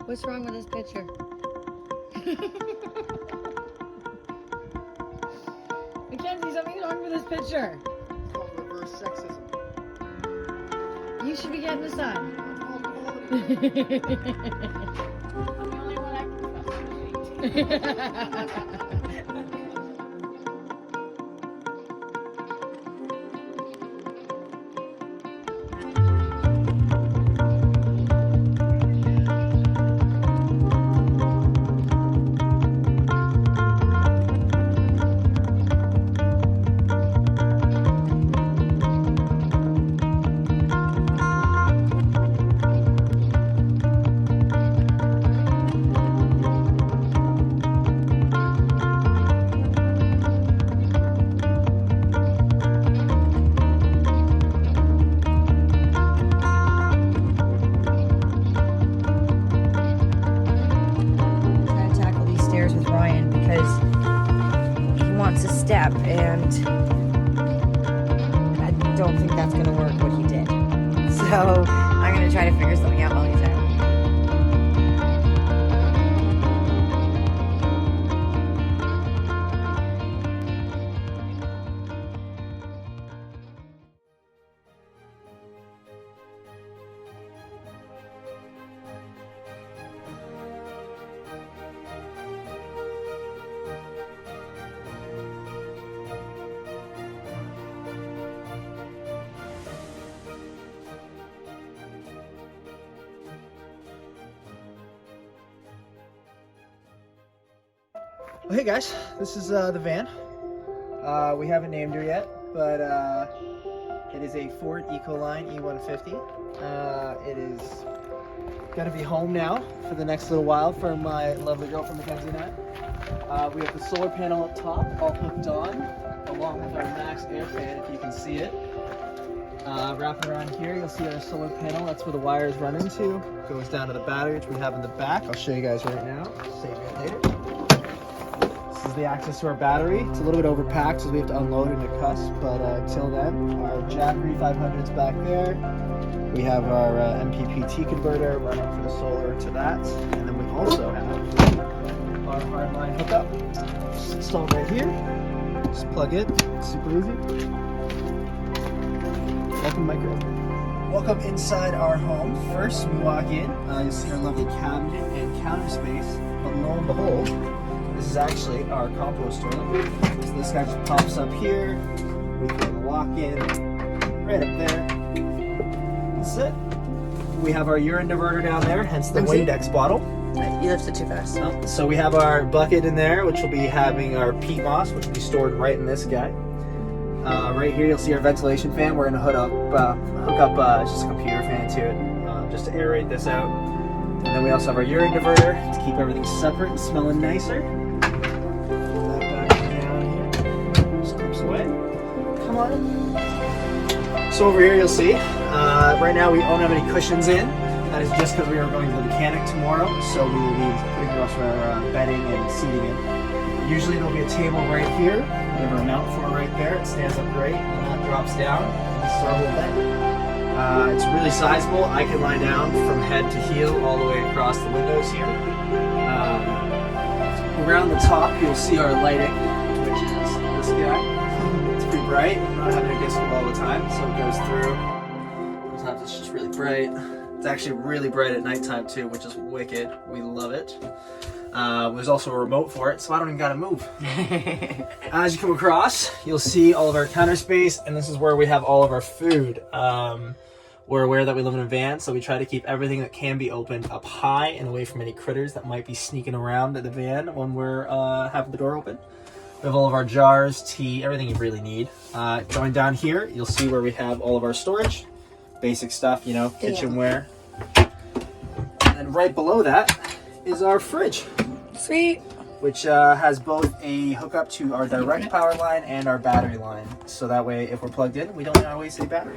What's wrong with this picture? Mackenzie, something's wrong with this picture. It's called reverse sexism. You should be getting the sun. I'm the only one acting about. Step, and I don't think that's gonna work what he did. So I'm gonna try to figure something out while he's out. Well, hey guys, this is the van. We haven't named her yet, but it is a Ford Ecoline E150. It is gonna be home now for the next little while for my lovely girlfriend Mackenzie and I. We have the solar panel up top, all hooked on, along with our max air fan, if you can see it. Wrapping around here, you'll see our solar panel. That's where the wires run into. Goes down to the battery, which we have in the back. I'll show you guys right now. Save it later. This is the access to our battery. It's a little bit overpacked, so we have to unload it in a cusp. But until then, our Jackery 500's back there. We have our MPPT converter running from the solar to that, and then we also have our hardline hookup. Just installed right here. Just plug it. Super easy. Welcome, micro. Welcome inside our home. First, we walk in. You'll see our lovely cabinet and counter space. But lo and behold, this is actually our compost toilet. So this guy just pops up here. We can walk in right up there. That's it. We have our urine diverter down there, hence the Windex bottle. You lifted too fast. So we have our bucket in there, which will be having our peat moss, which will be stored right in this guy. Right here, you'll see our ventilation fan. We're gonna hook up just a computer fan to it, just to aerate this out. And then we also have our urine diverter to keep everything separate and smelling nicer. Put that back down here. Just clips away. Come on. So over here, you'll see. Right now, we don't have any cushions in. That is just because we are going to the mechanic tomorrow, so we will be putting also our bedding and seating in. Usually there'll be a table right here. We have our mount for it right there. It stands up great, and that drops down. This is our whole bed. It's really sizable. I can lie down from head to heel all the way across the windows here. Around the top, you'll see our lighting, which is this guy. It's pretty bright. I'm not having a disco all the time, so it goes through. Sometimes it's just really bright. It's actually really bright at nighttime too, which is wicked. We love it. There's also a remote for it, so I don't even gotta move. As you come across, you'll see all of our counter space, and this is where we have all of our food. We're aware that we live in a van, so we try to keep everything that can be opened up high and away from any critters that might be sneaking around the van when we're having the door open. We have all of our jars, tea, everything you really need. Going down here, you'll see where we have all of our storage. Basic stuff, you know, kitchenware. And then right below that is our fridge. Sweet. Which has both a hookup to our direct power line and our battery line. So that way, if we're plugged in, we don't have to waste any battery.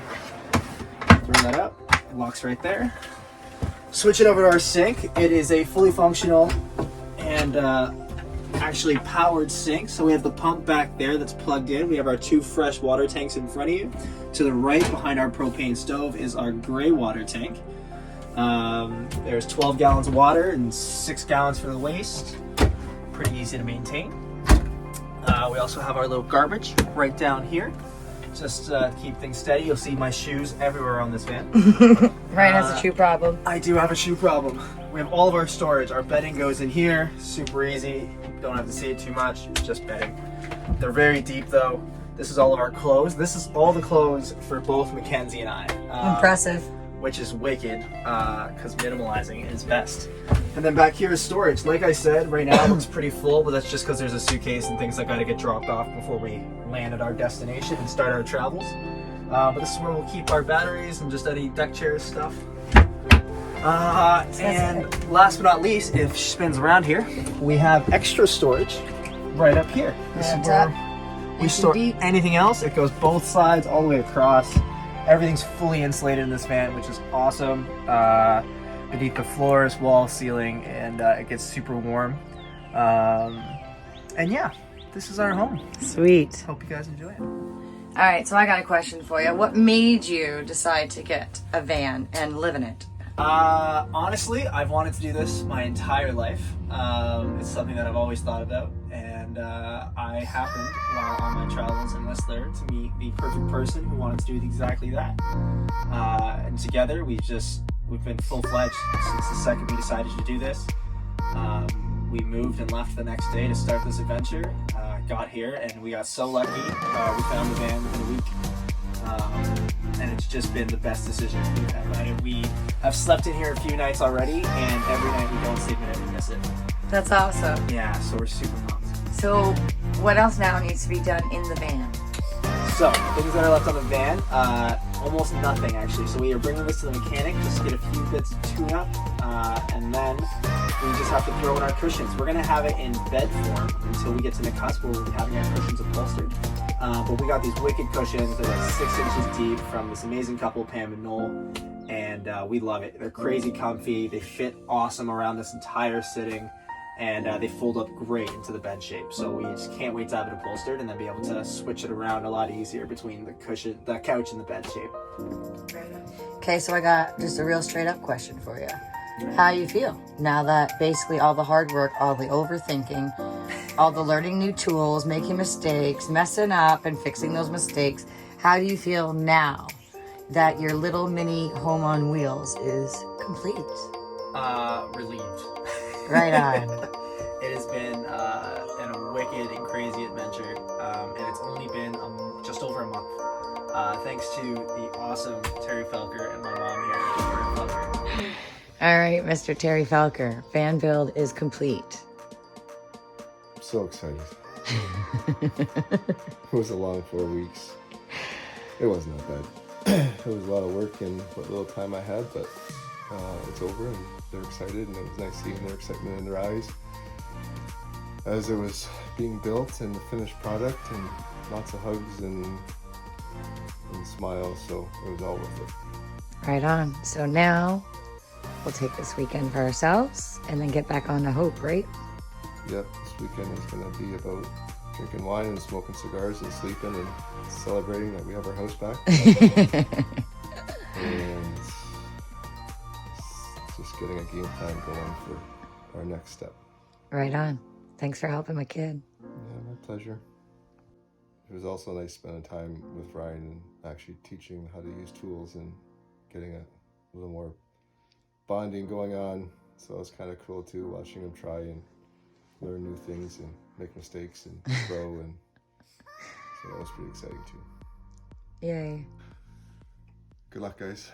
Throw that up, it locks right there. Switch it over to our sink. It is a fully functional and actually powered sink. So we have the pump back there that's plugged in. We have our 2 fresh water tanks in front of you. To the right, behind our propane stove, is our gray water tank. There's 12 gallons of water and 6 gallons for the waste. Pretty easy to maintain. We also have our little garbage right down here. Just to keep things steady. You'll see my shoes everywhere on this van. Ryan has a shoe problem. I do have a shoe problem. We have all of our storage. Our bedding goes in here. Super easy. Don't have to see it too much. Just bedding. They're very deep though. This is all of our clothes. This is all the clothes for both Mackenzie and I. Impressive. Which is wicked, because minimalizing is best. And then back here is storage. Like I said, right now it looks pretty full, but that's just because there's a suitcase and things that got to get dropped off before we land at our destination and start our travels. But this is where we'll keep our batteries and just any deck chairs stuff. And last but not least, if she spins around here, we have extra storage right up here. This is where we store anything else. It goes both sides all the way across. Everything's fully insulated in this van, which is awesome. Beneath the floors, wall, ceiling, and it gets super warm. And yeah, this is our home. Sweet. Hope you guys enjoy it. All right, so I got a question for you. What made you decide to get a van and live in it? Honestly, I've wanted to do this my entire life. It's something that I've always thought about, and I happened while on my travels in Whistler to meet the perfect person who wanted to do exactly that. And together we've been full-fledged since the second we decided to do this. We moved and left the next day to start this adventure. Got here and we got so lucky. We found the van within a week. And it's just been the best decision we've ever had. We have slept in here a few nights already, and every night we don't sleep in it and miss it. That's awesome. Yeah, so we're super pumped. So what else now needs to be done in the van? So, things that are left on the van, almost nothing actually. So we are bringing this to the mechanic, just to get a few bits of tune-up, and then we just have to throw in our cushions. We're going to have it in bed form until we get to the cusp where we'll be having our cushions upholstered. But we got these wicked cushions. They're like 6 inches deep from this amazing couple, Pam and Noel, and we love it. They're crazy comfy. They fit awesome around this entire sitting, and they fold up great into the bed shape. So we just can't wait to have it upholstered and then be able to switch it around a lot easier between the couch and the bed shape. Okay, so I got just a real straight up question for you. How you feel now that basically all the hard work, all the overthinking, all the learning new tools, making mistakes, messing up and fixing those mistakes, how do you feel now that your little mini home on wheels is complete? Relieved. Right on. It has been a wicked and crazy adventure, and it's only been just over a month. Thanks to the awesome Terry Felker and my mom here, Terry Felker. All right, Mr. Terry Felker, van build is complete. I'm so excited. It was a long 4 weeks. It wasn't that bad. It was a lot of work in what little time I had, but it's over and they're excited, and it was nice seeing their excitement in their eyes as it was being built and the finished product, and lots of hugs and smiles, so it was all worth it. Right on. So now we'll take this weekend for ourselves and then get back on to H.O.P.E, right? Yep, this weekend is going to be about drinking wine and smoking cigars and sleeping and celebrating that we have our house back. And just getting a game plan going for our next step. Right on. Thanks for helping my kid. Yeah, my pleasure. It was also nice spending time with Ryan and actually teaching how to use tools and getting a little more bonding going on. So it was kind of cool too, watching him try and learn new things and make mistakes and grow, and so that was pretty exciting too. Yay. Good luck, guys.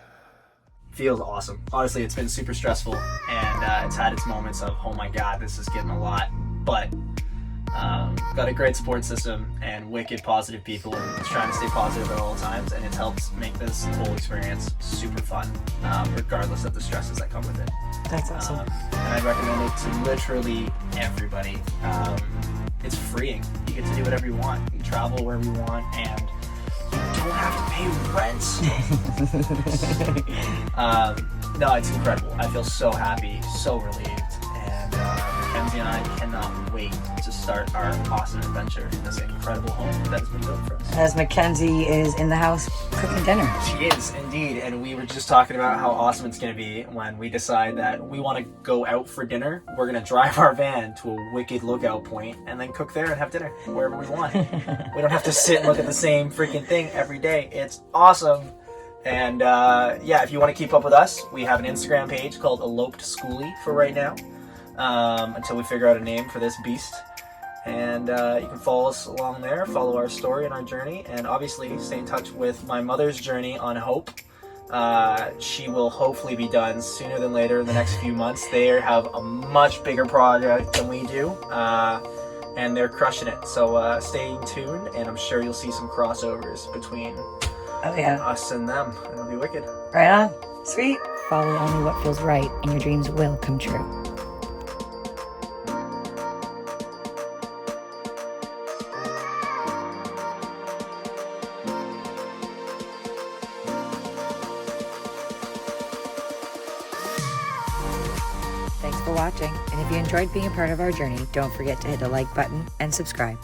Feels awesome. Honestly, it's been super stressful, and it's had its moments of, oh my god, this is getting a lot, but got a great support system and wicked positive people, and it's trying to stay positive at all times, and it's helped make this whole experience super fun, regardless of the stresses that come with it. That's awesome. And I recommend it to literally everybody. It's freeing. You get to do whatever you want. You can travel wherever you want, and you don't have to pay rent. No, it's incredible. I feel so happy, so relieved, and Mackenzie and I cannot wait to start our awesome adventure in this incredible home that has been built for us. As Mackenzie is in the house cooking dinner. She is indeed, and we were just talking about how awesome it's going to be when we decide that we want to go out for dinner. We're going to drive our van to a wicked lookout point and then cook there and have dinner wherever we want. We don't have to sit and look at the same freaking thing every day. It's awesome. And yeah, if you want to keep up with us, we have an Instagram page called Eloped Schoolie for right now, until we figure out a name for this beast. And you can follow us along there, follow our story and our journey, and obviously stay in touch with my mother's journey on H.O.P.E. She will hopefully be done sooner than later in the next few months. They have a much bigger project than we do, and they're crushing it. So stay tuned, and I'm sure you'll see some crossovers between us and them. It'll be wicked. Right on. Sweet. Follow only what feels right, and your dreams will come true. Thanks for watching, and if you enjoyed being a part of our journey, don't forget to hit the like button and subscribe.